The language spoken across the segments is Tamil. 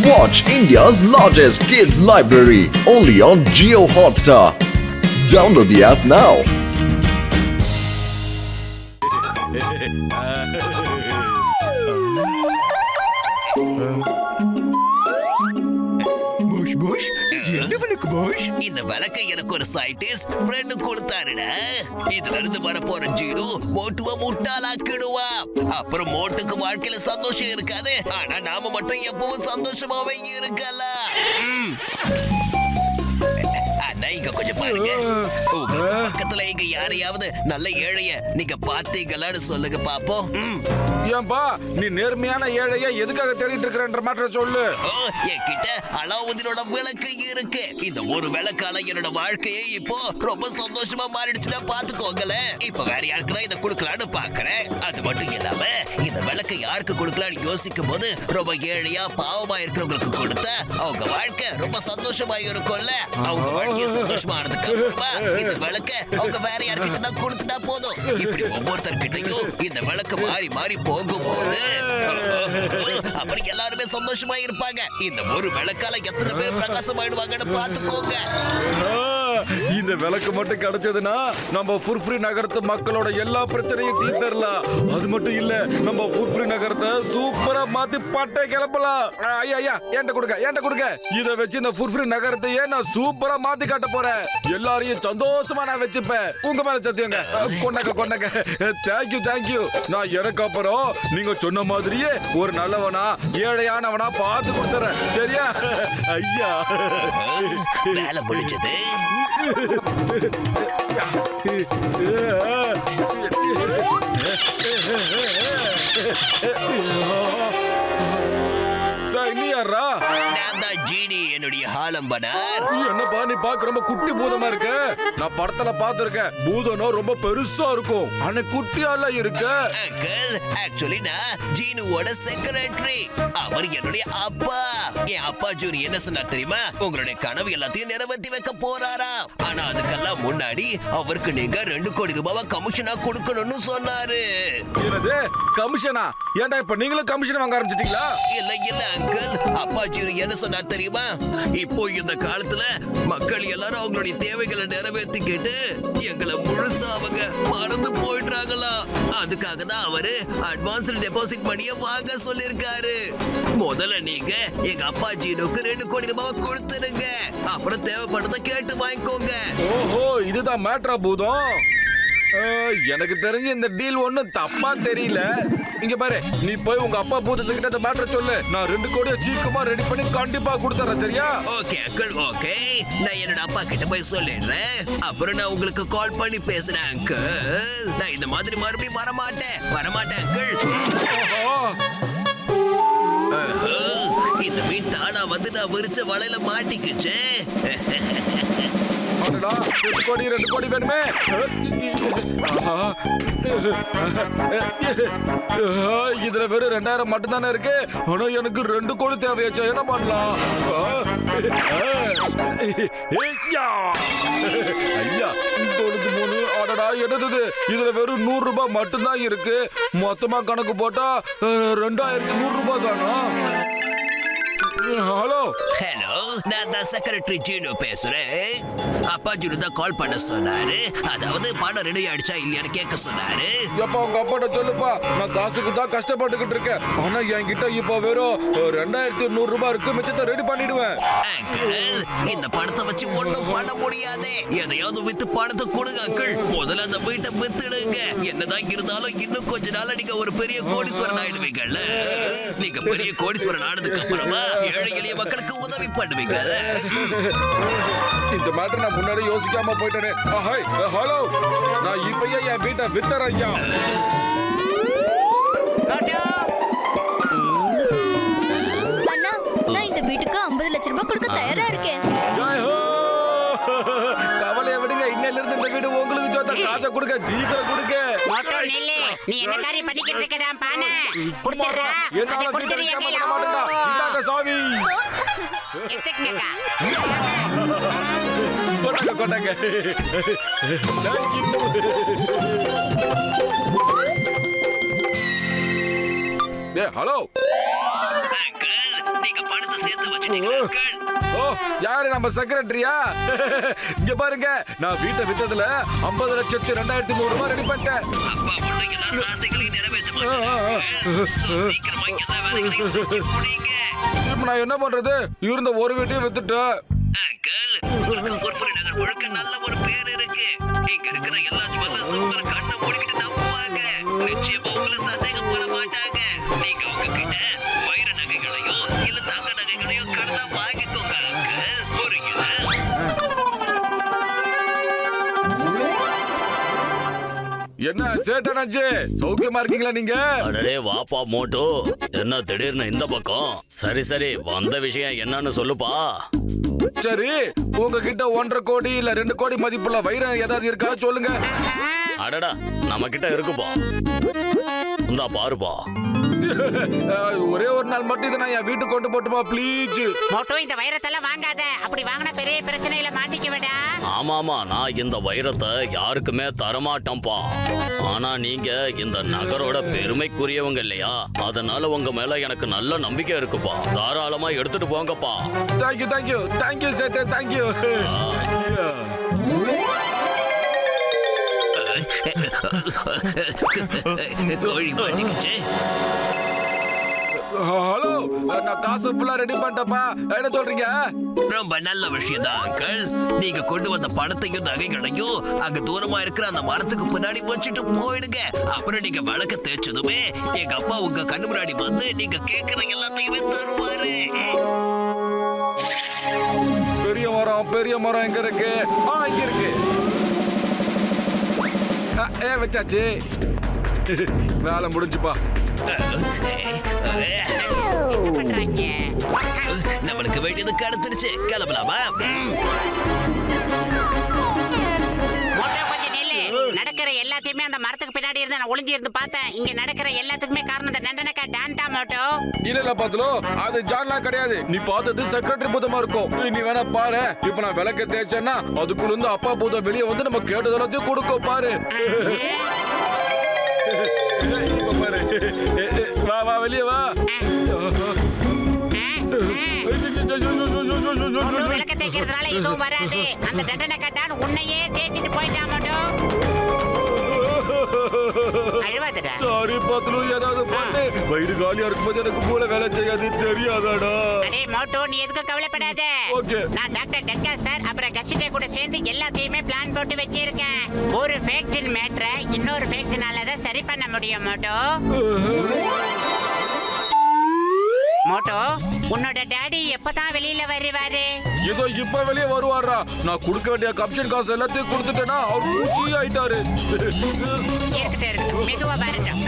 Watch India's largest kids library only on Jio Hotstar. Download the app now. இந்த விளக்கை எனக்கு ஒரு சயின்டிஸ்ட் ஃப்ரெண்ட் கொடுத்தாருடா. இதுல இருந்து வரப்போற ஜீனு மோட்டுவ முட்டாளாக்கிடுவா. அப்புறம் மோட்டுக்கு வாழ்க்கையில சந்தோஷம் இருக்காது, ஆனா நாம மட்டும் எப்பவும் சந்தோஷமாவே இருக்கலாம். இங்க கொஞ்சம் பாருங்க. உங்களுக்கு பக்கத்துல இங்க யாரையாவது நல்ல ஏழைய நீங்க பாத்தீங்களான்னு சொல்லுங்க பாப்போம். ஏன்பா நீ நேர்மையான ஏழைய எதுக்காக தேடிட்டு இருக்கறன்ற மாற்ற சொல்லு. என்கிட்ட அலாவுதீனோட விளக்கு இருக்கு. இந்த ஒரு விளக்கால என்னோட வாழ்க்கையே இப்போ ரொம்ப சந்தோஷமா மாறிடுச்சுன்னா பாத்துக்கோங்களேன். இப்ப வேற யாருக்குன்னா இதை கொடுக்கலான்னு பாக்குறேன். அது மட்டும் இல்லாம இந்த விளக்கை யாருக்கு கொடுக்கலான்னு யோசிக்கும் போது ரொம்ப ஏழையா பாவமா இருக்கிறவங்களுக்கு கொடுத்தா அவங்க வாழ்க்கை ரொம்ப சந்தோஷமா இருக்கும்ல. அவங்க வாழ்க்கைய சந்தோஷமா ஆனதுக்கு அப்புறமா இந்த விளக்க அவங்க வேற யாருக்கிட்ட தான் கொடுத்துட்டா போதும். இப்படி ஒவ்வொருத்தர்கிட்டையும் இந்த விளக்கு மாறி மாறி போகும்போது அப்புறம் எல்லாருமே சந்தோஷமா இருப்பாங்க. இந்த ஒரு விளக்கால எத்தனை பேர் பிரகாசமாயிடுவாங்கன்னு பாத்துக்கோங்க. இந்த விளக்கு மட்டும் கிடைச்சதுன்னா நம்ம ஃபுர்ஃப்ரி நகரத்து மக்களோட எல்லா பிரச்சனையும் தீர்த்தரலாம். அது மட்டும் இல்ல, நம்ம ஃபுர்ஃப்ரி நகரத்தை சூப்பரா மாத்தி பட்டை கிளப்பலாம். ஐயா ஐயா ஏன்ட்ட கொடுங்க. இத வச்சு இந்த ஃபுர்ஃப்ரி நகரத்தையே நான் சூப்பரா மாத்தி காட்ட போறேன். எல்லாரையும் சந்தோஷமா நான் வச்சுப்பேன். உங்க மேல சத்தியங்க. கொண்டாங்க. தேங்க்யூ. நான் எனக்கு அப்புறம் நீங்க சொன்ன மாதிரியே ஒரு நல்லவனா ஏழையானவனா பார்த்து கொடுத்துறேன். சரியா? ஐயா வேலை முடிஞ்சது. என்னுடைய ஆலம்பனார். என்னப்பா நீ பாக்க ரொம்ப குட்டி பூதமா இருக்க. நான் படத்துல பாத்துருக்கேன். பூதனோ ரொம்ப பெருசா இருக்கும், ஆனா குட்டியால இருக்க. அங்கிள், ஆக்சுவலி நான் ஜீனுவோட செக்ரட்டரி. அவர் என்னுடைய அப்பா. என் அப்பா ஜூனி என்ன சொன்னார் தெரியுமா? உங்களுடைய கனவு எல்லாத்தையும் நிறைவேற்றி வைக்க போறாரா. ஆனா அதுக்கெல்லாம் முன்னாடி அவருக்கு நீங்க 2 கோடி ரூபாய் கமிஷனா கொடுக்கணும்னு சொன்னாரு. என்னது கமிஷனா? ஏன்டா இப்ப நீங்களும் கமிஷன் வாங்க ஆரம்பிச்சிட்டீங்களா? இல்ல அங்கிள், அப்பா ஜூனி என்ன சொன்னார் தெரியுமா? இப்போ இந்த காலத்துல மக்கள் எல்லாரும் அவங்களுடைய தேவைகளை நிறைவேற்றிக்கிட்டு எங்களை முழுசா அவங்க மறந்து போயிடுறாங்களா. அதுக்காக தான் அவரு அட்வான்ஸ் டெபாசிட் பண்ணிய வாங்க சொல்லிருக்காரு. முதல்ல நீங்க எங்க அப்பா ஜீனுக்கு 2 கோடி ரூபாய் கொடுத்துருங்க, அப்புறம் தேவைப்படுறத கேட்டு வாங்கிக்கோங்க. ஓஹோ, இதுதான் மேட்ரா பூதம். எனக்கு தெரிஞ்ச இந்த டீல் ஒண்ணும் தப்பா தெரியல. இங்க பாரு, நீ போய் உங்க அப்பா பூதத்துக்கிட்ட இந்த மேட்டர் சொல்லு. நான் 2 கோடியை சீக்கிரமா ரெடி பண்ணி கண்டிப்பா கொடுத்துறேன். சரியா? Okay uncle, okay. நான் என்னோட அப்பா கிட்ட போய் சொல்லிடுறேன். அப்புறம் நான் உங்களுக்கு கால் பண்ணி பேசுறேன் அங்கிள். நான் இந்த மாதிரி மறுபடியும் வரமாட்டேன் அங்கிள். இந்த மீன் தானா வந்து நான் விரிச்ச வலையில மாட்டிக்கிச்சு. 2 கோடி வேணுமே. இதுல வெறும் 2000 மட்டும் தானே இருக்கு. ஆனா எனக்கு 2 கோடி தேவையாச்சா? என்ன பண்ணலாம்? ஐயா 3. அடடா என்னது? இதுல வெறும் 100 ரூபாய் மட்டும் தான் இருக்கு. மொத்தமா கணக்கு போட்டா 2100 ரூபாய் தானா? ஹலோ, நான் தான் செக்ரட்டரி ஜீனு பேசுறேன். அப்பா ஜீனு தான் கால் பண்ண சொன்னாரு. அதாவது பணம் ரெடி ஆயிடுச்சா இல்லையான்னு கேட்க சொன்னாரு. எப்பா உங்க அப்பாட்ட சொல்லுப்பா, நான் காசுக்கு தான் கஷ்டப்பட்டுக்கிட்டு இருக்கேன். ஆனா என்கிட்ட இப்ப வெறும் 2100 ரூபாய் இருக்கு. மிச்சத்தை ரெடி பண்ணிடுவேன். இந்த பணத்தை வச்சு ஒண்ணும் பண்ண முடியாது. எதையாவது வித்து பணத்தை கொடுங்க அங்கிள். முதல்ல அந்த வீட்டை வித்துடுங்க. என்னதான் இருந்தாலும் இன்னும் கொஞ்ச நாள் நீங்க ஒரு பெரிய கோடீஸ்வரன் ஆயிடுவீங்கல்ல. நீங்க பெரிய கோடீஸ்வரன் ஆனதுக்கு அப்புறமா ஏழை எளிய மக்களுக்கு உதவி பண்ணுவீங்க. இந்த மேட்டர் நான் முன்னாடி யோசிக்காம போயிட்டேனே. ஹலோ, நான் இப்பயே என் வீட்டை வித்துறேன் ஐயா. அண்ணா, நான் இந்த வீட்டுக்கு 50 லட்சம் ரூபாய் கொடுக்க தயாரா இருக்கேன். ஜெய் ஹோ. கவலைய விடுங்க, இன்னையில இருந்து இந்த வீடு உங்களுக்கு சொந்த. காசை கொடுங்க, சீக்கிரம் கொடுங்க. நீ என்ன காரியம் பண்ணிக்கிட்டு இருக்கடா? பானை குடுத்துறா. என்னால வீட்டை விற்காம விட மாட்டேன்டா. இந்தாங்க சாவி. கொண்டாங்க. ஹலோ, நீங்க பணத்தை கண்டுபிடிச்சிட்டீங்களா அங்கிள்? ஓ, யாரு நம்ம செக்ரட்டரியா? இங்க பாருங்க, நான் வீட்டை வித்ததுல 50,02,100 ரூபாய் ரெடி பண்ணிட்டேன். அப்பா பொண்ணு எல்லாரும் ஆசைகளையும் நிறைவேற்ற மாட்டாங்க. சீக்கிரமா எல்லா வேலைகளையும் செஞ்சு முடிங்க. இப்ப நான் என்ன பண்றது? இருந்த ஒரு வீட்டையும் வித்துட்டேன். அங்கிள், உங்களுக்கு ஃபுர்ஃபுரி நகர் முழுக்க நல்ல ஒரு பேர் இருக்கு. இங்க இருக்கிற எல்லா ஜுவல்லர்ஸும் உங்களை கண்ணை மூடிக்கிட்டு நம்புவாங்க. நிச்சயமா உங்களை சந்தேகப்பட மாட்டாங்க. நீங்க உங்ககிட்ட வைர நகைகளையோ இல்ல தங்க நகைகளையோ கடனா வாங்கிக்கோங்க அங்கிள். புரியுதா? என்ன சேட்டனாச்சு, சௌக்கியமா இருக்கீங்களா நீங்க? அடடே வாப்பா மோட்டோ, என்ன திடீர்னு இந்த பக்கம்? சரி சரி, வந்த விஷயம் என்னன்னு சொல்லுப்பா. சரி, உங்ககிட்ட 1.5 கோடி இல்ல 2 கோடி மதிப்புள்ள வைரம் ஏதாவது இருக்கா சொல்லுங்க. அடடா, நம்ம கிட்ட இருக்குப்பா. இந்தா பாருப்பா. ஒரே ஒரு நாள் மட்டும் இதை நான் என் வீட்டுக்கு கொண்டு போட்டுமா ப்ளீஸ்? மோட்டோ இந்த வைரத்தெல்லாம் வாங்காத. அப்படி வாங்கின பெரிய பிரச்சனையில மாட்டிக்க விடா. ஆமாமா, நான் இந்த வைரத்தை யாருக்குமே தரமாட்டேன்ப்பா. ஆனா நீங்க இந்த நகரோட பெருமைக்குரியவங்க இல்லையா, அதனால உங்க மேல எனக்கு நல்ல நம்பிக்கை இருக்குப்பா. தாராளமா எடுத்துட்டு போங்கப்பா. தேங்க்யூ தேங்க்யூ தேங்க்யூ சேட்டே, தேங்க்யூ. கோழி மாட்டிக்கிச்சு. ஹலோ, நான் காசு ஃபுல்லா ரெடி பண்ணிட்டப்பா. என்ன சொல்றீங்க? ரொம்ப நல்ல விஷயம் தான் அங்கிள். நீங்க கொண்டு வந்த பணத்தையும் நகைகளையும் அங்க தூரமா இருக்கிற அந்த மரத்துக்கு பின்னாடி வச்சுட்டு போயிடுங்க. அப்புறம் நீங்க விளக்க தேய்ச்சதுமே எங்க அப்பா உங்க கண்ணு முன்னாடி வந்து நீங்க கேட்கிற எல்லாத்தையுமே தருவாரு. பெரிய மரம் எங்க இருக்கு? இங்க இருக்கு. வச்சாச்சு. வேலை முடிஞ்சுப்பா. என்ன பண்றாங்க? நம்மளுக்கு வேண்டியது கிடைச்சிருச்சு. கிளம்பலாமா? மோட்டோ கொஞ்சம் நில்லு. நடக்கிற எல்லாத்தையுமே அந்த மரத்துக்கு பின்னாடி இருந்து நான் ஒளிஞ்சு இருந்து பார்த்தேன். இங்க நடக்கிற எல்லாத்துக்குமே காரணம் இந்த நண்டனக்கா டான் தான் மோட்டோ. இல்ல பாத்துலோ, அது ஜான்லாம் கிடையாது. நீ பார்த்தது செக்ரட்டரி பூதமா இருக்கும். நீ வேணா பாரு. இப்ப நான் விளக்க தேய்ச்சேன்னா அதுக்குள்ள இருந்து அப்பா பூதம் வெளியே வந்து நம்ம கேட்டது எல்லாத்தையும் கொடுக்கும் பாரு. இப்ப பாரு. வா வா, வெளியே வா. மோட்டோ விளக்க தேய்க்கிறதுனால எதுவும் வராது. அந்த நண்டனக்கா டான் உன்னையே தேய்ச்சிட்டு போயிட்டான் மோட்டோ. அழுவாதடா. சாரி பாத்துலோ, ஏதாவது பண்ணு. வயிறு காலியா இருக்கும்போது எனக்கு மூளை வேலை செய்யாது, தெரியாதாடா? அடே மோட்டோ, நீ எதுக்கும் கவலைப்படாத. Okay. நான் டாக்டர் டெக்கா சார் அப்புறம் கசிட்டே கூட சேர்ந்து எல்லாத்தையுமே பிளான் போட்டு வச்சிருக்கேன். ஒரு ஃபேக்டின் மேட்டரை இன்னொரு ஃபேக்டினால தான் சரி பண்ண முடியும் மோட்டோ. மோட்டோ, உன்னோட டாடி எப்பதான் வெளியில வருவாரு? ஏதோ இப்ப வெளியே வருவாரா? நான் கொடுக்க வேண்டிய கமிஷன் காசு எல்லாத்தையும் கொடுத்துட்டேன்னா அவர் பூச்சி ஆயிட்டாரு. இருக்கட்டும், மெதுவா வரட்டும்.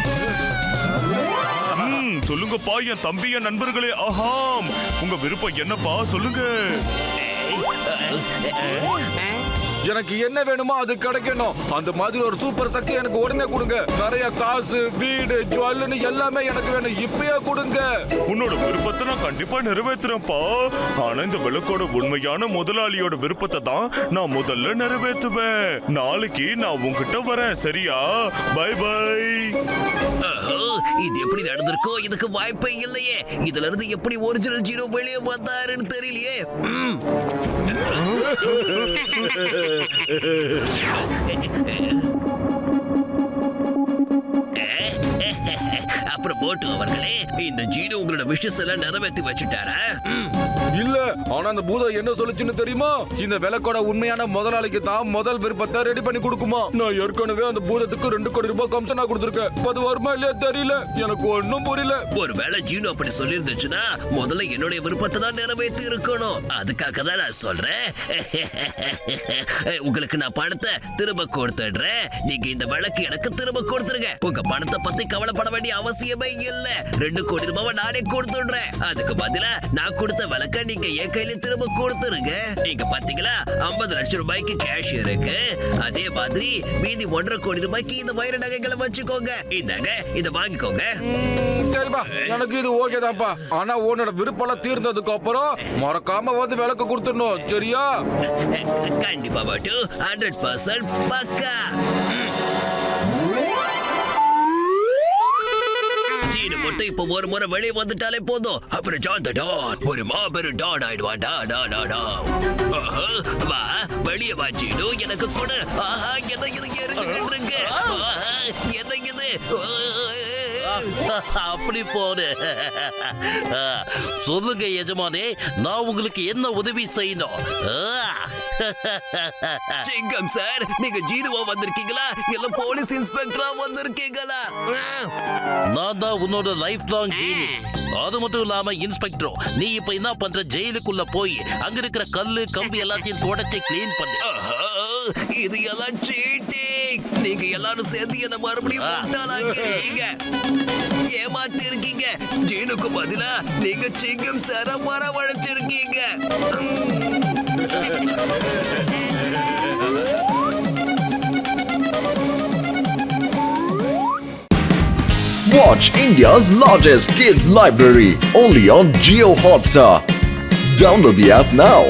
சொல்லுங்கப்பா என் தம்பி, என் நண்பர்களே. ஆஹாம், உங்க விருப்பம் என்னப்பா சொல்லுங்க. எனக்கு என்ன வேணுமோ அது கிடைக்கணும். அந்த மாதிரி ஒரு சூப்பர் சக்தி எனக்கு உடனே கொடுங்க. நிறைய காசு, வீடு, ஜுவல்னு எல்லாமே எனக்கு வேணும். இப்பயே கொடுங்க. உன்னோட விருப்பத்தை நான் கண்டிப்பா நிறைவேற்றுறேன்ப்பா. ஆனா இந்த விளக்கோட உண்மையான முதலாளியோட விருப்பத்தை தான் நான் முதல்ல நிறைவேற்றுவேன். நாளைக்கு நான் உன்கிட்ட வரேன், சரியா? Bye bye. இது எப்படி நடந்திருக்கோ இதுக்கு வாய்ப்பே இல்லையே. இதுல இருந்து எப்படி ஒரிஜினல் ஜீரோ வெளியே வந்தாருன்னு தெரியலையே. அப்புறம் போட்டு அவர்களே, இந்த ஜீரோ உங்களோட விஷஸ் எல்லாம் நிறைவேற்றி வச்சுட்டாரா? இல்ல, ஆனா அந்த பூதம் என்ன சொல்லுச்சுன்னு தெரியுமா? இந்த விளக்கோட உண்மையான முதலாளிக்கு தான் முதல் விருப்பத்தை ரெடி பண்ணி கொடுக்குமா. நான் ஏற்கனவே அந்த பூதத்துக்கு 2 கோடி ரூபாய் கமிஷனா கொடுத்துருக்கேன். அது வருமா இல்லையா தெரியல. எனக்கு ஒன்னும் புரியல. ஒருவேளை ஜீனோ அப்படி சொல்லிருந்துச்சுன்னா முதல்ல என்னுடைய விருப்பத்தை தான் நிறைவேற்றி இருக்கணும். அதுக்காக தான் நான் சொல்றேன். உங்களுக்கு நான் பணத்தை திரும்ப கொடுத்துடுறேன். நீங்க இந்த விளக்கு எனக்கு திரும்ப கொடுத்துருங்க. உங்க பணத்தை பத்தி கவலைப்பட வேண்டிய அவசியமே இல்ல. 2 கோடி ரூபாய் நானே கொடுத்துடுறேன். அதுக்கு பதிலா நான் கொடுத்த விளக்க நீங்க என் கையில திரும்ப கொடுத்துருங்க. நீங்க பாத்தீங்களா, 50 லட்சம் ரூபாய்க்கு கேஷ் இருக்கு. அதே மாதிரி மீதி 1.5 கோடி ரூபாய்க்கு இந்த வைர நகைகளை வச்சுக்கோங்க. இந்தாங்க, இத வாங்கிக்கோங்க. சரிப்பா, எனக்கு இது ஓகே தான்ப்பா. ஆனா உன்னோட விருப்பம் தீர்ந்ததுக்கு அப்புறம் மறக்காம வந்து விளக்கு கொடுத்துடணும், சரியா? கண்டிப்பா பாட்டு, 100% பக்கா. மட்டும் இப்ப ஒரு முறை வெளியே வந்துட்டாலே போதும். அப்புறம் ஜான் த டான் ஒரு மாபெரும் டான் ஆயிடுவான். டா டா டா டா. ஆஹா, வா வெளியே வா ஜீனு, எனக்கு கொடு. ஆஹா, எதை இது எரிஞ்சுக்கிட்டு இருக்கு. ஆஹா, எதை இது. அப்படி போடு. சொல்லுங்க எஜமானே, நான் உங்களுக்கு என்ன உதவி செய்யணும்? சிங்கம் சார், நீங்க ஜீனுவா வந்திருக்கீங்களா இல்ல போலீஸ் இன்ஸ்பெக்டரா வந்திருக்கீங்களா? நான் தான் உன்னோட லைஃப் லாங் ஜெயிலு. அது மட்டும் இல்லாம இன்ஸ்பெக்டர், நீ இப்ப என்ன பண்ற? ஜெயிலுக்குள்ள போய் அங்க இருக்கிற கல்லு கம்பி எல்லாத்தையும் தொடச்சி கிளீன் பண்ணு. ஆஹா, இது எல்லாம் சீட்டிங். நீங்க எல்லாரும் சேர்ந்து என்ன மறுபடியும் முட்டாளாக்கி இருக்கீங்க, ஏமாத்தி இருக்கீங்க. ஜீனுக்கு பதிலா நீங்க சிங்கம் சார வரவழைச்சிருக்கீங்க. Watch India's largest kids library only on Geo Hotstar. Download the app now.